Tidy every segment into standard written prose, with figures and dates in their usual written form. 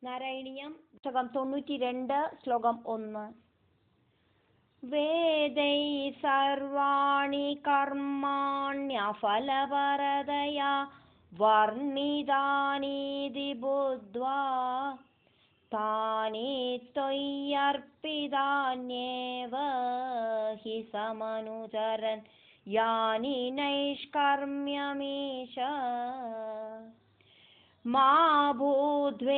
നാരായണീയം പുസ്തകം 92 ശ്ലോകം 1. വേദൈ സർവാണി കർമാണ്യഫലപരതയാ വർണ്ണിതാനീതി ബുദ്ധ്വാ താനി ത്വയ്യർപ്പിതാന്യേവ ഹി സമനുചരൻ യാനി നൈഷ്കർമ്യമീശ. മാ ഭൂദ്വേദൈർനിഷിദ്ധേ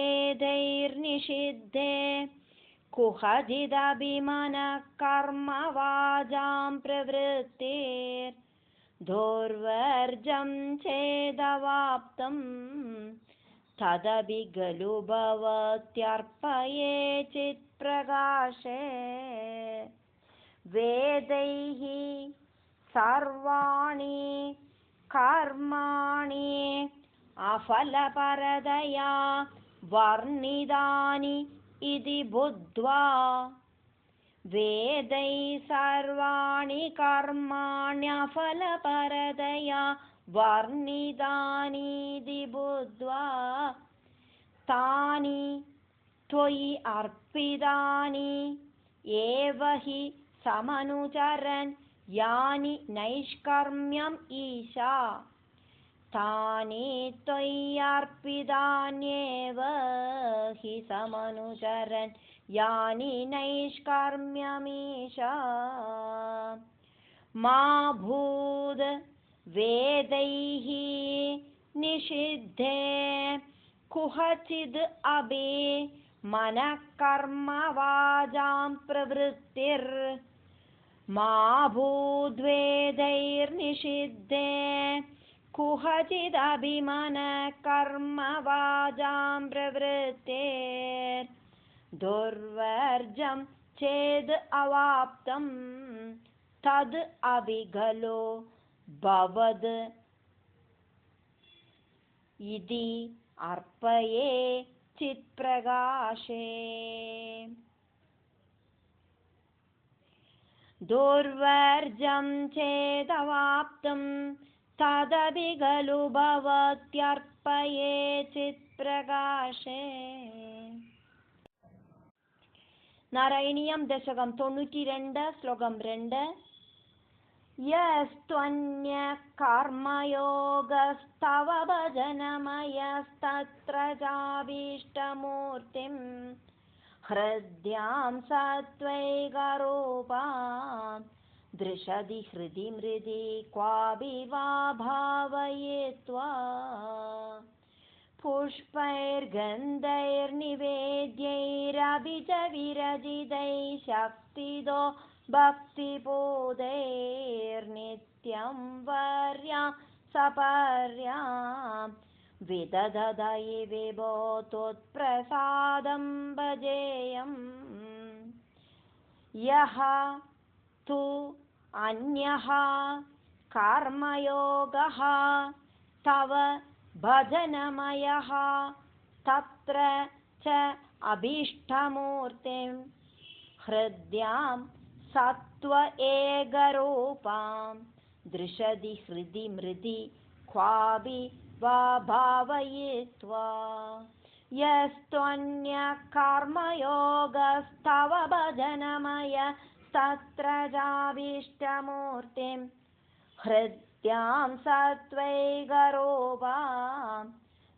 കുഹചിദഭിമനഃ കർമ്മവാചാം പ്രവൃത്തിർ ദുർവർജം ചേദവാപ്തം തദപി ഖലു ഭവത്യർപ്പയേ ചിത്പ്രകാശേ. വേദൈഃ സർവാണി കർമാണി അഫലപരതയാ വർണ്ണിതാനി ഇതി ബുദ്ധ്വാ. വേദൈ സർവാണി കർമാണ്യഫലപരതയാ വർണ്ണിതാനീതി ബുദ്ധ്വാ താനി ത്വയി അർപ്പിതാനി ഏവ ഹി സമനുചരൻ യാനി നൈഷ്കർമ്യം ഈശാ. താനി ത്വയ്യർപ്പിതാന്യേവ ഹി സമനുചരൻ യാനി നൈഷ്കർമ്യമീശാ. മാ ഭൂത് വേദൈഃ നിഷിദ്ധേ കുഹചിദ് അഭി മനഃ കർമ്മവാചാം പ്രവൃത്തിർ. മാ ഭൂദ്വേദൈർനിഷിദ്ധേ കുഹചിദഭിമനഃ കർമ്മവാചാം പ്രവൃത്തിർ ദുർവർജം ചേദ് അവാപ്തം തദ് അപി ഖലു ഭവത് ഇതി അർപ്പയേ ചിത്പ്രകാശേ. ദുർവർജം ചേദവാപ്തം തദപി ഖലു ഭവത്യർപ്പയേ ചിത്പ്രകാശേ. നാരായണീയം ദശകം 92 ശ്ലോകം 2. യസ്ത്വന്യ കർമ്മയോഗസ്തവ ഭജനമയസ്തത്ര ചാഭീഷ്ടമൂർത്തിം ഹൃദ്യാം സത്വൈകരൂപാം ദൃശതി ഹൃദി മൃദി ക്വാപി വാ ഭാവയേത്വാ. പുഷ്പൈർഗന്ധൈർനിവേദ്യൈരപി ച വിരജിതൈ ശക്തിദോ ഭക്തിബോധൈർനിത്യം വർയാം സപര്യാം വിദധതൈ വിഭോ ത്വത്പ്രസാദം ഭജേയം. യഃ തു അന്യഃ കർമ്മയോഗഃ തവ ഭജനമയഃ തത്ര ച അഭീഷ്ടമൂർത്തിം ഹൃദ്യാം സത്വ ഏകരൂപാം ദൃശതി ഹൃദി മൃദി ക്വാപി വാ ഭാവയേത്വാ. യസ്ത്വന്യ കർമ്മയോഗസ്തവ ഭജനമയ തത്ര ചാഭീഷ്ടമൂർത്തിം ഹൃദ്യാം സത്വൈകരൂപാം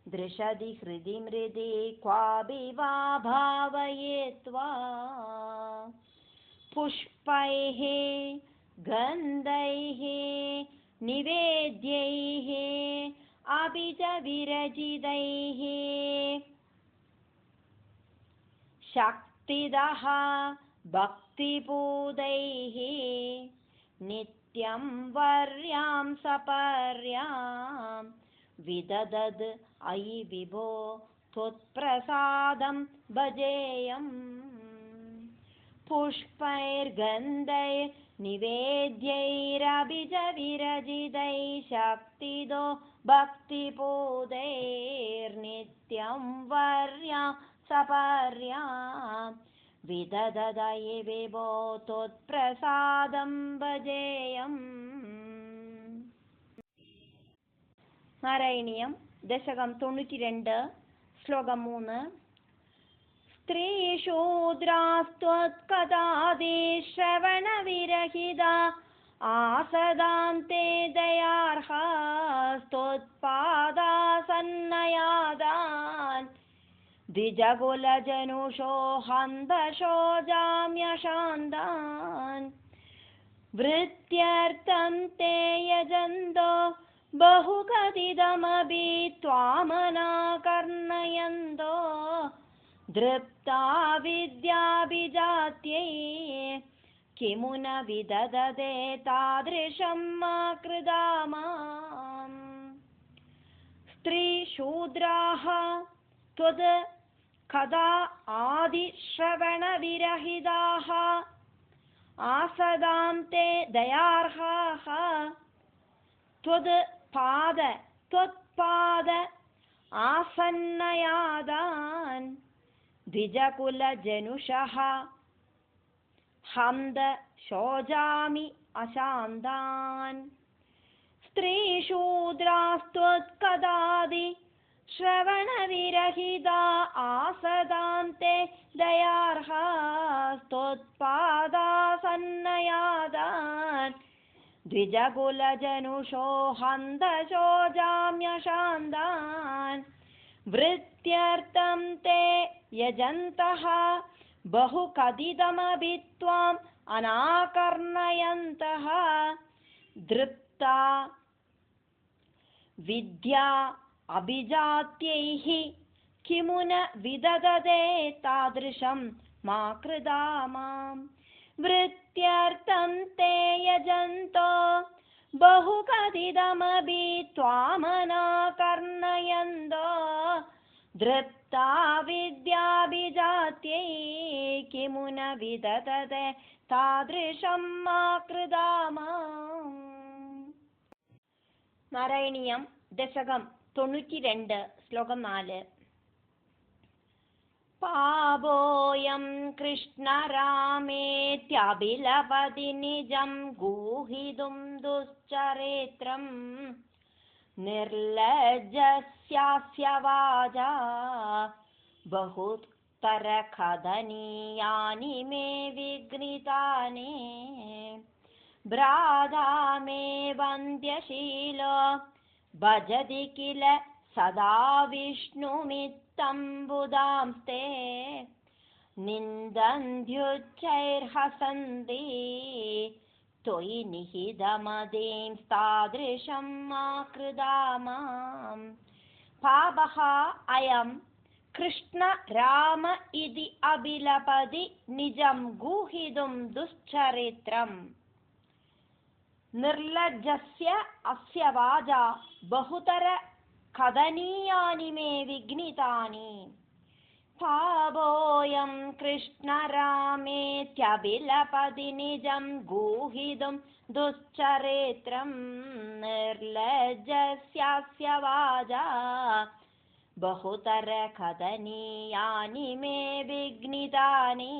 ദൃശതി ഹൃദി മൃദി ക്വാപി വാ ഭാവയേത്വാ. പുഷ്പൈഃ ഗന്ധൈഃ നിവേദ്യൈഃ അപി ച വിരജിതൈഃ ശക്തിദഃ ഭക്തിപൂതൈഃ നിത്യം വർയാം സപര്യാം വിദധത് അയി വിഭോ ത്വത്പ്രസാദം ഭജേയം. പുഷ്പൈർഗന്ധൈർനിവേദ്യൈരപി ച വിരജിതൈ ശക്തിദോ ഭക്തിപൂതൈർനിത്യം വർയാം സപര്യാം വിദധതൈ വിഭോ ത്വത്പ്രസാദം ഭജേയം. നാരായണീയം ദശകം 92 ശ്ലോകം 3. स्त्रीशूद्रास्त्वत्कदादिश्रवणविरहिता आसदां ते दयार्हास्त्वत्पादासन्नयादान् द्विजकुलजनुषो हन्तशोजाम्यशान्तान् वृत्त्यर्थं ते यजन्तो बहुकथितमपि त्वामनाकर्णयन्तो दृप्ता विद्याभिजात्यै किमु न विदधते तादृशं मा कृता माम् स्त्रीशूद्राः त्वद् कदा आदिश्रवणविरहिताः आसदां ते दयार्हाः त्वत्पाद आसन्नयादान् द्विजकुलजनुषः हन्त शोजामि अशान्तान् स्त्रीशूद्रास्त्वत्कदादि श्रवणविरहिता आसदां ते दयार्हास्त्वत्पादासन्नयादान् द्विजकुलजनुषो हन्तशोजाम्यशान्तान् वृत्त्यर्थं ते यजन्तः बहुकथितमपि त्वाम् अनाकर्णयन्तः दृप्ता विद्या अभिजात्यैः किमु न विदधते तादृशं मा कृता माम् वृत्त्यर्थं ते यजन्तो बहुकथितमपि त्वामनाकर्णयन्तो दृप्ता विद्याभिजात्यै किमु न विदधते तादृशं मा कृता माम् നാരായണീയം ദശകം 92 ശ്ലോകം 4 പാപോയം കൃഷ്ണരാമേത്യഭിലപതി നിജം ഗൂഹിതും ദുശ്ചരിത്രം നിർലജ്ജസ്യാസ്യ വാചാ ബഹുതരകഥനീയാനി മേ വിഘ്നിതാനി ഭ്രാതാ മേ വന്ദ്യശീലോ ഭജതി കില സദാ വിഷ്ണുമിത്തംബുദാംസ്തേ നിന്ദന്ത്യുച്ചൈർഹസന്തി ത്വയി നിഹിതമതീംസ്താദൃശം മാ കൃതാ മാം പാപഃ അയം കൃഷ്ണ രാമ ഇതി അഭിലപതി നിജം ഗൂഹിതും ദുശ്ചരിത്രം നിർലജ്ജസ്യ അസ്യ വാചാ ബഹുതര കഥനീയാനി മേ വിഘ്നിതാനി പാപോയം കൃഷ്ണരാമേത്യഭിലപതി നിജം ഗൂഹിതും ദുശ്ചരിത്രം നിർലജ്ജസ്യാസ്യ വാചാ ബഹുതര കഥനീയാനി മേ വിഘ്നിതാനി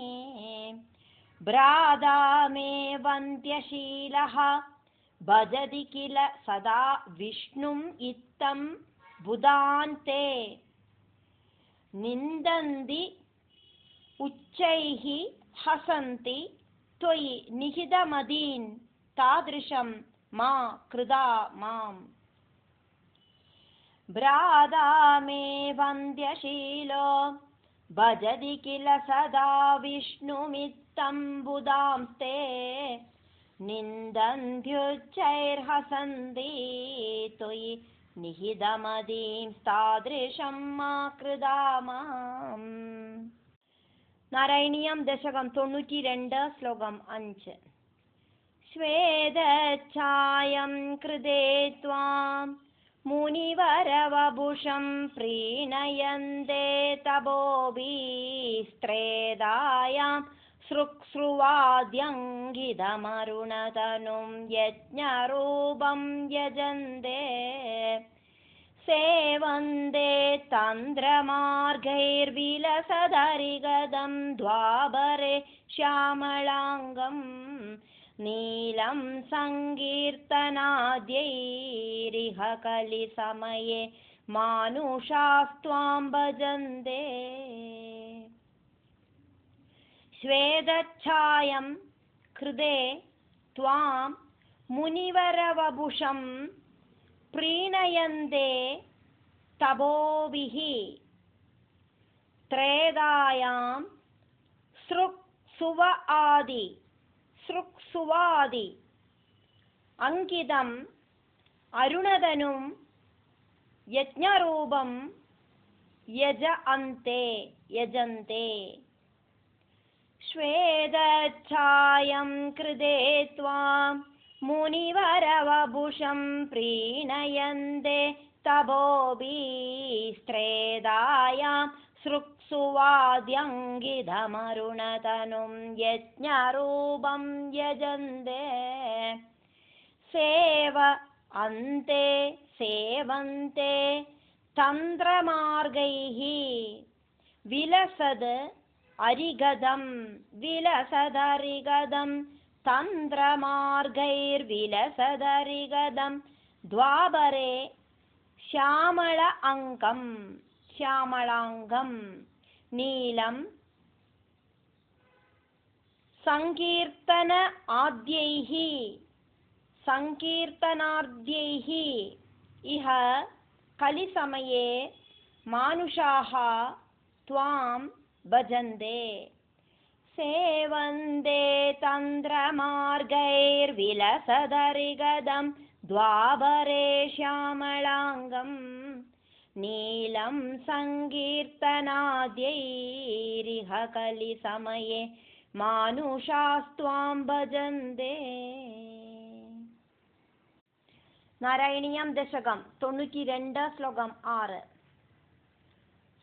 ഭ്രാതാ മേ വന്ദ്യശീലഃ ഭജതി കില സദാ വിഷ്ണും ഇത്തം ബുധാന്തേ നിന്ദന്തി ഉച്ചൈഃ ഹസന്തി ത്വയി നിഹിതമതീൻ താദൃശം മാ കൃതാ മാം ഭ്രാതാ മേ വന്ദ്യശീലോ ഭജതി കില സദാ വിഷ്ണുമിത്തം ബുധാംസ്തേ നിന്ദന്ത്യുച്ചൈർഹസന്തി ത്വയി നിഹിതമതീംസ്താദൃശം മാ കൃതാ മാം നാരായണീയം ദശകം 92 ശ്ലോകം 5 ശ്വേതഛായം കൃതേ ത്വാം മുനിവരവഭുഷം പ്രീണയന്തേ തപോഭിസ്ത്രേതായാം സൃക്സ്രുവാദ്യങ്കിതമരുണതനും യജ്ഞരൂപം യജന്തേ സേവന്തേ തന്ത്രമാർഗൈർവിലസധരിഗതം ദ്വാപരേ ശ്യാമളാംഗം നീലം സങ്കീർത്തനാദ്യൈരിഹ കലിസമയേ മാനുഷാസ്ത്വാം ഭജന്തേ श्वेतच्छायं कृते त्वां मुनिवरवपुषं प्रीणयन्ते तपोभिः त्रेधायां सृक्सुवादि अङ्कितम् अरुणधनुं यज्ञरूपं यजन्ते श्वेतच्छायं कृते त्वां मुनिवरवपुषं प्रीणयन्ते तपोभिस्त्रेधायां सृक्सुवाद्यङ्गितमरुणतनुं यज्ञरूपं यजन्ते सेवन्ते तन्त्रमार्गैः विलसदरिगदं तन्त्रमार्गैर्विलसदरिगदं द्वापरे श्यामलाङ्गं नीलं सङ्कीर्तनाद्यैः इह कलिसमये मानुषाः त्वां भजन्ते सेवन्ते तन्त्रमार्गैर्विलसदरिगदं द्वापरे श्यामलाङ्गं नीलं सङ्कीर्तनाद्यैरिह कलिसमये मानुषास्त्वां भजन्ते. നാരായണീയം ദശകം 92 ശ്ലോകം 6.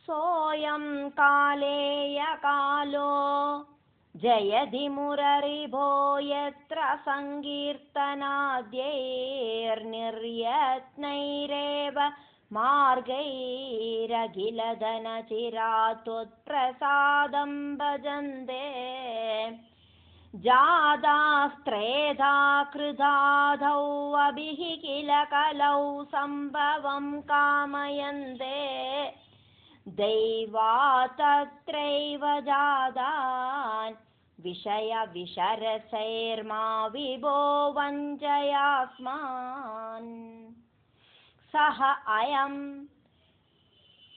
സോയം കാലേയകാലോ ജയതി മുരരിഭോ യത്ര സങ്കീർത്തനാദ്യൈർനിര്യത്നൈരേവ മാർഗൈരഖിലധനചിരാത്വത്പ്രസാദം ഭജന്തെ जादास्त्रेधा कृधाधौ अभिः किल कलौ सम्भवं कामयन्ते दैवातत्रैव जादान् विषयविषरसैर्मा विभो वञ्चयास्मान् सः अयं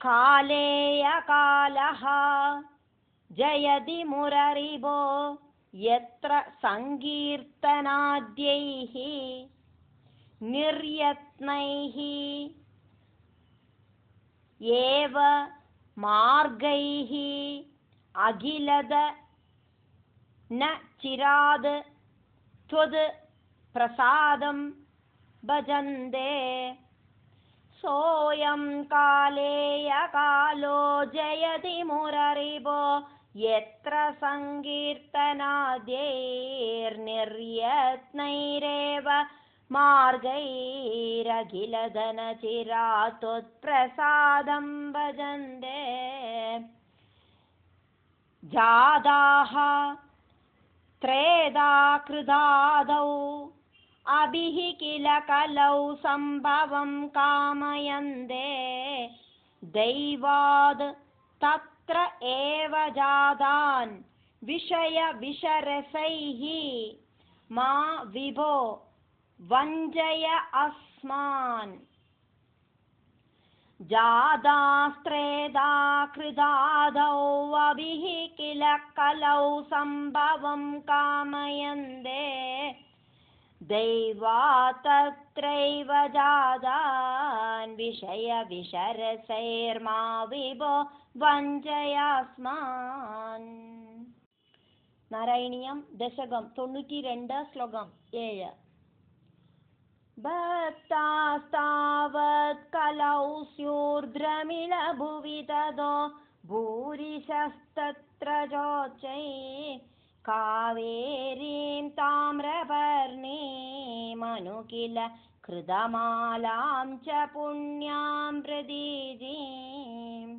कालेयकालः जयति मुररिभो यत्र सङ्कीर्तनाद्यैः निर्यत्नैः एव मार्गैः अखिलद न चिराद् त्वद् प्रसादं भजन्ते सोऽयं कालेयकालो जयति मुररिभो यत्र सङ्कीर्तनाद्यैर्निर्यत्नैरेव मार्गैरखिलधनचिरात्वत्प्रसादं भजन्ते जादाः त्रेधा कृधादौ अभिः किल कलौ सम्भवं कामयन्ते दैवाद् तत्र एव जादान् विषयविषरसैः मा विभो वञ्चय अस्मान् जादास्त्रेधा कृधादौ अभिः किल कलौ सम्भवं कामयन्ते दैवातत्रैव जादान् विषयविषरसैर्मा विभो वञ्चयास्मान्. നാരായണീയം ദശകം 92 ശ്ലോകം 7. ഭക്താസ്താവത് കലൗ സ്യൂർദ്രമിളഭുവി തതോ ഭൂരിശസ്തത്ര ചോച്ചൈ കാവേരീം താമ്രപർണീമനു കില കൃതമാലാം ച പുണ്യാം പ്രതീജീം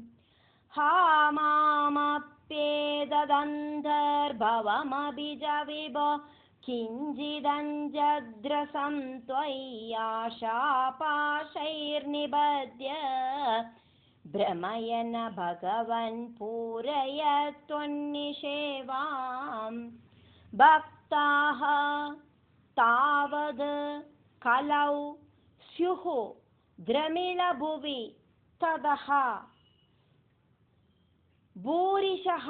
ഹാമാമപ്യേതദന്ധർഭവമഭിജ വിഭോ കിഞ്ചിദഞ്ജദ്രസം ത്വയ്യാശാപാശൈർനിബധ്യ भ्रमयन भगवन् पूरय त्वन्निषेवाम् भक्ताः तावद् कलौ स्युः द्रमिलभुवि ततः भूरिशः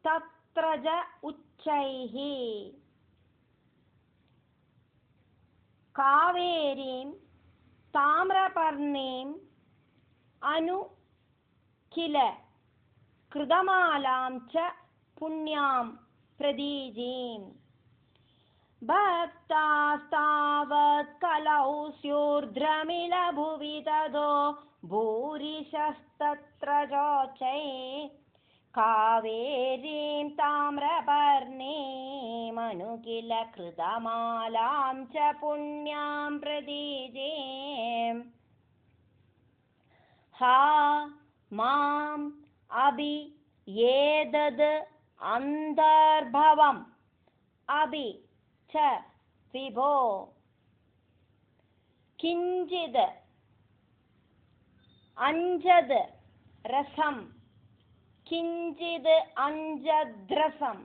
तत्र च उच्चैः कावेरीं ताम्रपर्णीम् अनु किल कृतमालां च पुण्यां प्रदीजीम् भक्तास्तावत् कलौ स्युर्द्रमिलभुवि ततो भूरिशस्तत्र चोच्चै कावेरीं ताम्रपर्णीमनु किल कृतमालां च पुण्यां प्रदीजीम् हा माम् अभि एतद् अन्तर्भवम् अभि च विभो किञ्चिद् अञ्जद् रसं किञ्चिद् अञ्जद्रसं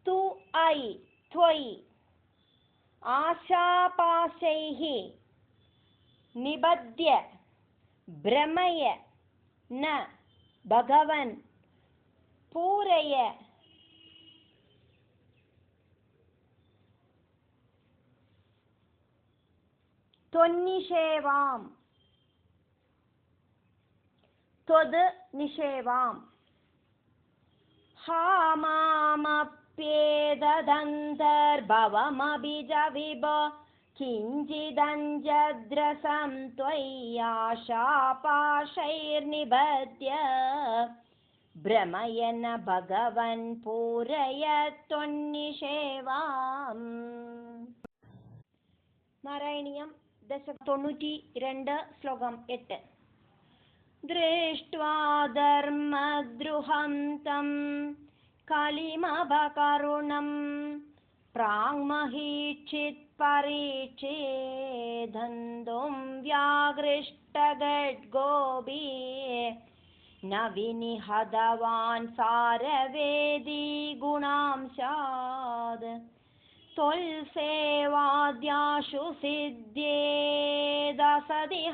तु अयि त्वयि आशापाशैः निबध्य भ्रमय न भगवन् पूरय त्वन्निषेवाम् त्वद् निषेवाम् हा मामप्येतदन्तर्भवमभिजविभ किञ्चिदञ्जद्रसं त्वय्याशापाशैर्निबध्य भ्रमयन भगवन् पूरय त्वन्निषेवाम् नारायणीयं 92 श्लोकम् 8 दृष्ट्वा धर्मद्रुहं तं कलिमभकरुणं प्राङ्महीक्षित्परीक्षेधन्तुं व्यागृष्टगड्गोपी न विनिहतवान् सारवेदी गुणांशाद् त्वल्सेवाद्याशु सिद्ध्येदसति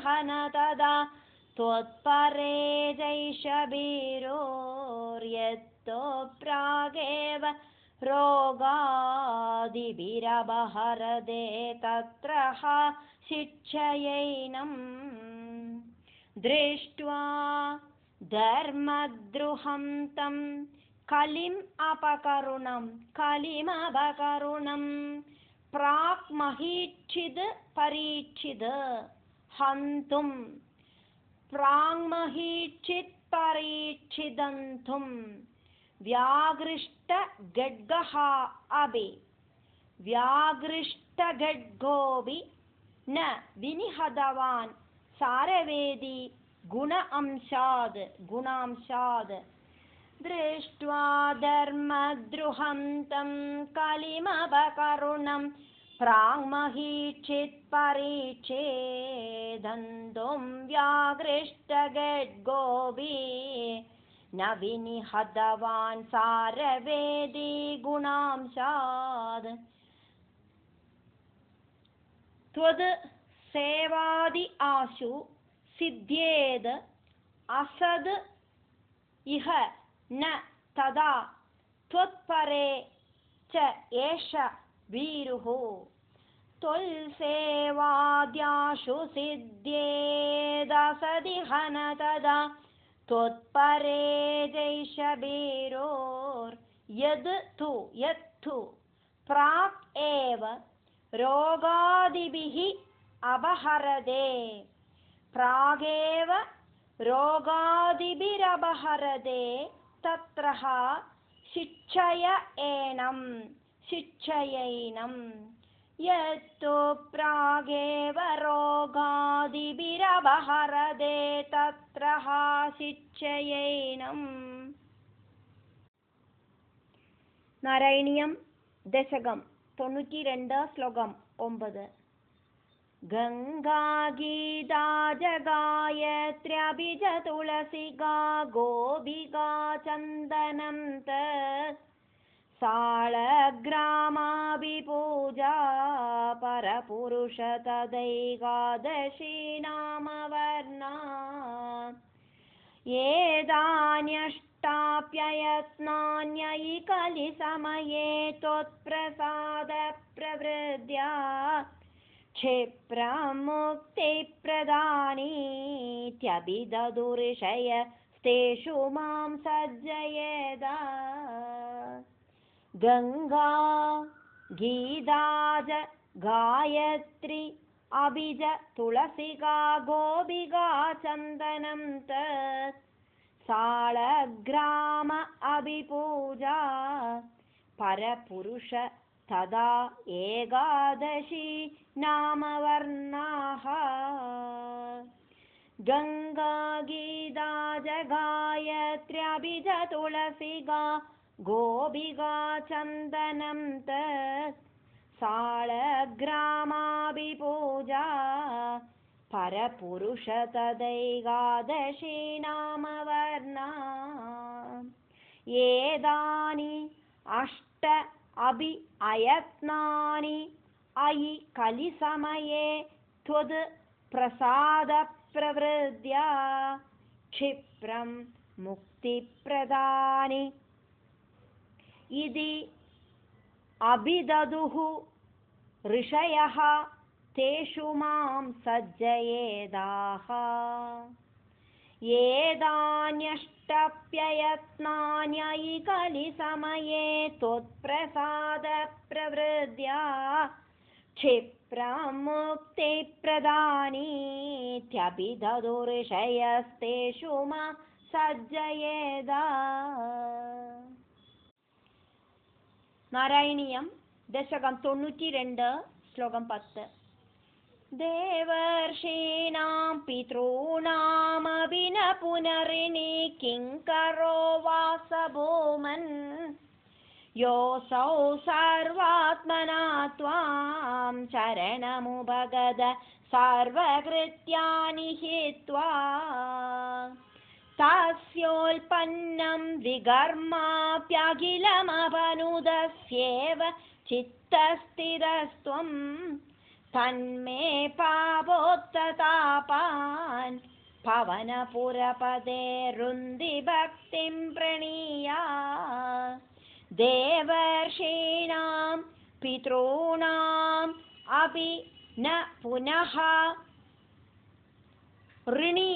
हन तदा त्वत्परे जैषबीरोर्यत्तो प्रागेव रोगादिभिरपहरदे तत्र शिक्षयैनम् दृष्ट्वा धर्मद्रुहं तं कलिम् अपकरुणं प्राक्महीक्षिद् परीक्षिद् हन्तुं प्राङ्महीक्षित्परीक्षिदन्तुं व्यागृष्टगड्गः अभि व्यागृष्टगड्गोऽपि न विनिहतवान् सारवेदी गुणांशाद् दृष्ट्वा धर्मद्रुहं तं कलिमपकरुणं प्राङ्महीक्षित्परीक्षेधन्तुं व्यागृष्टगड्गोपी न विनिहतवान् सारवेदी गुणांशाद् त्वद् सेवादि आशु सिद्ध्येद असद् इह न तदा त्वत्परे च एष वीरुः त्वल्सेवाद्याशु सिद्ध्येदसदिह न तदा त्वत्परे जैष वीरोर्यत्तु प्राक् एव रोगादिभिः अपहरदे प्रागेव रोगादिभिरपहरदे तत्र शिक्षयैनं यत्तु प्रागेव रोगादिभिरपहरदे तत्र शिक्षयैनम् नारायणीयं दशकं 92 श्लोकं 9 गङ्गा गीता जगायत्र्यभिज तुलसिका गोपिका चन्दनं साळग्रामाभिपूजा परपुरुष तदैकादशी नामवर्णा एतान्यष्टाप्ययत्नान्ययि कलिसमये त्वत्प्रसादप्रवृद्ध्या क्षिप्रमुक्तिप्रदानीत्यभिदधुर्षयस्तेषु मां सज्जयेदा गङ्गा गीता च गायत्री अभिज तुलसिका गोपिका चन्दनं साळग्राम अभिपूजा परपुरुष तदा एकादशी नामवर्णाः गङ्गा गीता च गायत्र्यभिज तुलसिका गोपिका चन्दनं साळग्रामाभिपूजा परपुरुष तदैकादशी नामवर्णा एतानि अष्ट अयत्नानि अयि कलिसमये त्वद् प्रसादप्रवृद्ध्या क्षिप्रं मुक्तिप्रदानि इति अभिदधुः ऋषयः तेषु मां सज्जयेदाः एतान्यष्टप्ययत्नान्ययि कलिसमये त्वत्प्रसादप्रवृद्ध्या क्षिप्रमुक्तिप्रदानीत्यभिदधुर्षयस्तेषु मां सज्जयेदा नारायणीयं दशकं 92 श्लोकं 10 देवर्षीणां पितॄणामपि न पुनरिणी किङ्करो वासभूमन् योऽसौ सर्वात्मना त्वां शरणमुपगत सर्वकृत्यानि हित्वा तस्योल्पन्नं विकर्माप्यखिलमपनुदस्येव चित्तस्थितस्त्वं तन्मे पापोत्ततापान् पवनपुरपदे रुन्धि भक्तिं प्रणीया देवर्षीणां पितॄणाम् अपि न पुनः ऋणी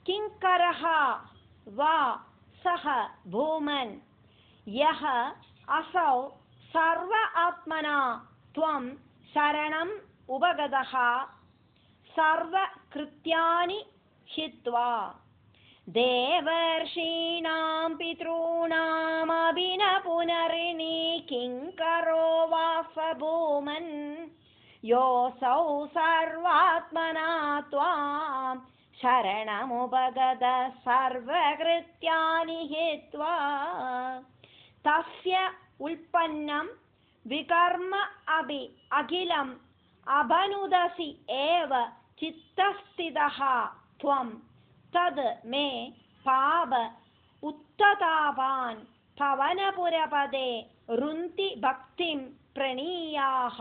किङ्करः वा सः भूमन् यः असौ सर्व आत्मना त्वं शरणम् उपगतः सर्वकृत्यानि हित्वा देवर्षीणां पितॄणामपि न पुनरिणी किङ्करो वासभूमन् योऽसौ सर्वात्मना त्वां शरणमुपगत सर्वकृत्यानि हित्वा तस्य उल्पन्नं विकर्म अपि अखिलम् अभनुदसि एव चित्तस्थितः त्वं तद् मे पाप उत्ततापान् पवनपुरपदे रुन्ति भक्तिं प्रणीयाः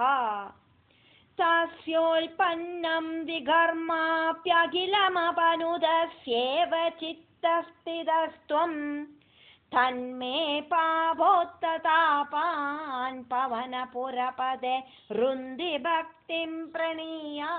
तस्योल्पन्नं विकर्माप्यखिलमपनुदस्येव चित्तस्थितस्त्वं तन्मे पापोत्ततापान् पवनपुरपदे रुन्धि भक्तिं प्रणीया